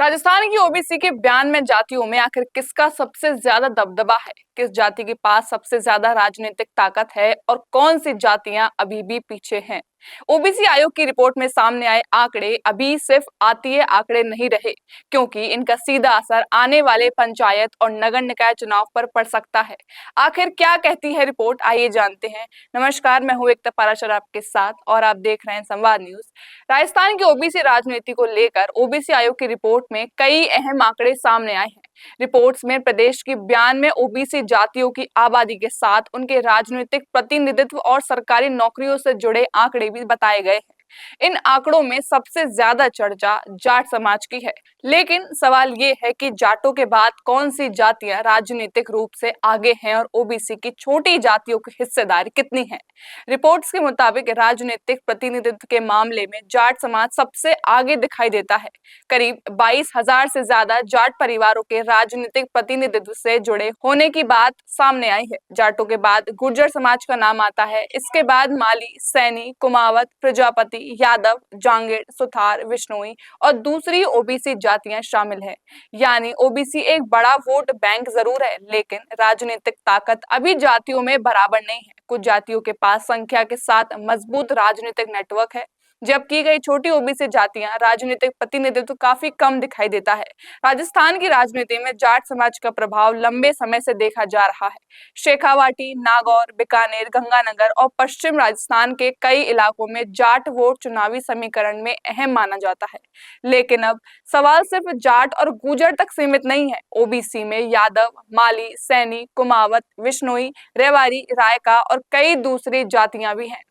राजस्थान की ओबीसी के 92 जातियों में आखिर किसका सबसे ज्यादा दबदबा है? किस जाति के पास सबसे ज्यादा राजनीतिक ताकत है और कौन सी जातियां अभी भी पीछे हैं? ओबीसी आयोग की रिपोर्ट में सामने आए आंकड़े अभी सिर्फ आतीय आंकड़े नहीं रहे, क्योंकि इनका सीधा असर आने वाले पंचायत और नगर निकाय चुनाव पर पड़ सकता है। आखिर क्या कहती है रिपोर्ट, आइए जानते हैं। नमस्कार, मैं हूं एकता पाराशर आपके साथ और आप देख रहे हैं संवाद न्यूज। राजस्थान की ओबीसी राजनीति को लेकर ओबीसी आयोग की रिपोर्ट में कई अहम आंकड़े सामने आए हैं। रिपोर्ट्स में प्रदेश की 92 ओबीसी जातियों की आबादी के साथ उनके राजनीतिक प्रतिनिधित्व और सरकारी नौकरियों से जुड़े आंकड़े भी बताए गए हैं। इन आंकड़ों में सबसे ज्यादा चर्चा जाट समाज की है, लेकिन सवाल ये है कि जाटों के बाद कौन सी जातियां राजनीतिक रूप से आगे हैं और ओबीसी की छोटी जातियों की हिस्सेदारी कितनी है। रिपोर्ट्स के मुताबिक राजनीतिक प्रतिनिधित्व के मामले में जाट समाज सबसे आगे दिखाई देता है। करीब 22,000 से ज्यादा जाट परिवारों के राजनीतिक प्रतिनिधित्व से जुड़े होने की बात सामने आई है। जाटों के बाद गुर्जर समाज का नाम आता है। इसके बाद माली, सैनी, कुमावत, प्रजापति, यादव, जांगेड़, सुथार, विश्नोई और दूसरी ओबीसी जातियां शामिल है। यानी ओबीसी एक बड़ा वोट बैंक जरूर है, लेकिन राजनीतिक ताकत अभी जातियों में बराबर नहीं है। कुछ जातियों के पास संख्या के साथ मजबूत राजनीतिक नेटवर्क है, जबकि कई छोटी ओबीसी जातियां राजनीतिक प्रतिनिधित्व काफी कम दिखाई देता है। राजस्थान की राजनीति में जाट समाज का प्रभाव लंबे समय से देखा जा रहा है। शेखावाटी, नागौर, बीकानेर, गंगानगर और पश्चिम राजस्थान के कई इलाकों में जाट वोट चुनावी समीकरण में अहम माना जाता है। लेकिन अब सवाल सिर्फ जाट और गुर्जर तक सीमित नहीं है। ओबीसी में यादव, माली, सैनी, कुमावत, विश्नोई, रेवाड़ी, रायका और कई दूसरी जातियां भी हैं।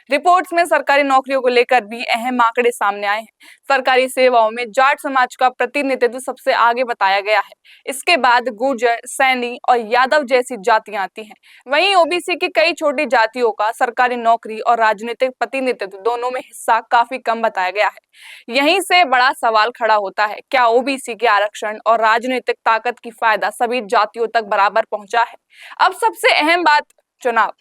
रिपोर्ट्स में सरकारी नौकरियों को लेकर भी अहम आंकड़े सामने आए हैं। सरकारी सेवाओं में जाट समाज का प्रतिनिधित्व सबसे आगे बताया गया है। इसके बाद गुर्जर, सैनी और यादव जैसी जातियां आती हैं। वहीं ओबीसी की कई छोटी जातियों का सरकारी नौकरी और राजनीतिक प्रतिनिधित्व दोनों में हिस्सा काफी कम बताया गया है। यहीं से बड़ा सवाल खड़ा होता है, क्या ओबीसी के आरक्षण और राजनीतिक ताकत की फायदा सभी जातियों तक बराबर पहुंचा है? अब सबसे अहम बात, चुनाव।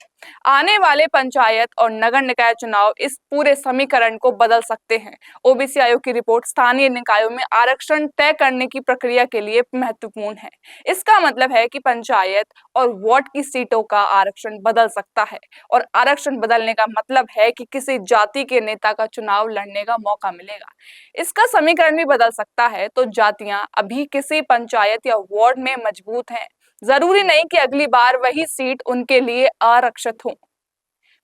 आने वाले पंचायत और नगर निकाय चुनाव इस पूरे समीकरण को बदल सकते हैं। ओबीसी आयोग की रिपोर्ट स्थानीय निकायों में आरक्षण तय करने की प्रक्रिया के लिए महत्वपूर्ण है। इसका मतलब है कि पंचायत और वार्ड की सीटों का आरक्षण बदल सकता है, और आरक्षण बदलने का मतलब है कि किसी जाति के नेता का चुनाव लड़ने का मौका मिलेगा। इसका समीकरण भी बदल सकता है। तो जातियां अभी किसी पंचायत या वार्ड में मजबूत हैं, जरूरी नहीं कि अगली बार वही सीट उनके लिए आरक्षित हो।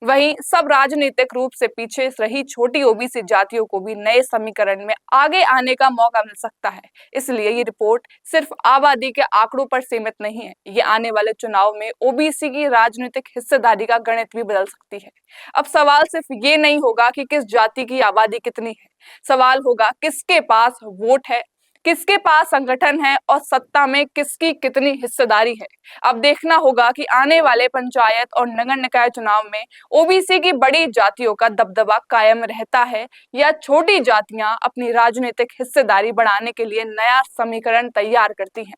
वहीं सब राजनीतिक रूप से पीछे रही छोटी ओबीसी जातियों को भी नए समीकरण में आगे आने का मौका मिल सकता है। इसलिए ये रिपोर्ट सिर्फ आबादी के आंकड़ों पर सीमित नहीं है, ये आने वाले चुनाव में ओबीसी की राजनीतिक हिस्सेदारी का गणित भी बदल सकती है। अब सवाल सिर्फ ये नहीं होगा कि किस जाति की आबादी कितनी है, सवाल होगा किसके पास वोट है, किसके पास संगठन है और सत्ता में किसकी कितनी हिस्सेदारी है। अब देखना होगा कि आने वाले पंचायत और नगर निकाय चुनाव में ओबीसी की बड़ी जातियों का दबदबा कायम रहता है या छोटी जातियां अपनी राजनीतिक हिस्सेदारी बढ़ाने के लिए नया समीकरण तैयार करती हैं।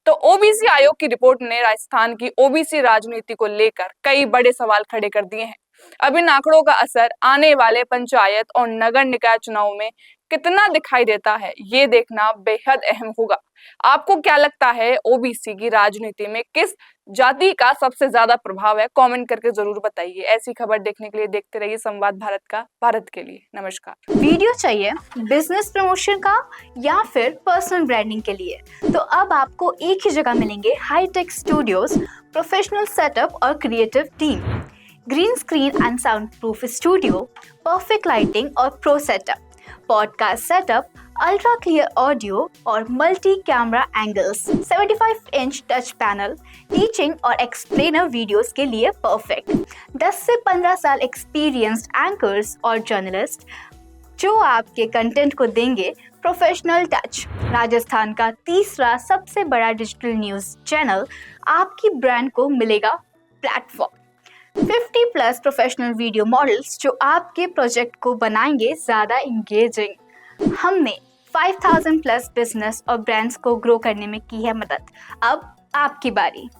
तो ओबीसी आयोग की रिपोर्ट ने राजस्थान की ओबीसी राजनीति को लेकर कई बड़े सवाल खड़े कर दिए हैं। अब इन आंकड़ों का असर आने वाले पंचायत और नगर निकाय चुनाव में कितना दिखाई देता है, ये देखना बेहद अहम होगा। आपको क्या लगता है, ओबीसी की राजनीति में किस जाति का सबसे ज्यादा प्रभाव है? कमेंट करके जरूर बताइए। ऐसी खबर देखने के लिए देखते रहिए संवाद भारत का, भारत के लिए। नमस्कार। वीडियो चाहिए बिजनेस प्रमोशन का या फिर पर्सनल ब्रांडिंग के लिए, तो अब आपको एक ही जगह मिलेंगे हाईटेक स्टूडियोज, प्रोफेशनल सेटअप और creative team, green screen and soundproof studio, perfect lighting और pro setup, podcast setup, ultra clear audio और multi camera angles, 75 inch touch panel, teaching और एक्सप्लेनर वीडियोस के लिए परफेक्ट, 10 से 15 साल experienced anchors और journalist जो आपके कंटेंट को देंगे प्रोफेशनल टच। राजस्थान का तीसरा सबसे बड़ा डिजिटल न्यूज चैनल आपकी ब्रांड को मिलेगा प्लेटफॉर्म, 50+ प्रोफेशनल वीडियो मॉडल्स जो आपके प्रोजेक्ट को बनाएंगे ज़्यादा इंगेजिंग। हमने 5000+ बिजनेस और ब्रांड्स को ग्रो करने में की है मदद। अब आपकी बारी।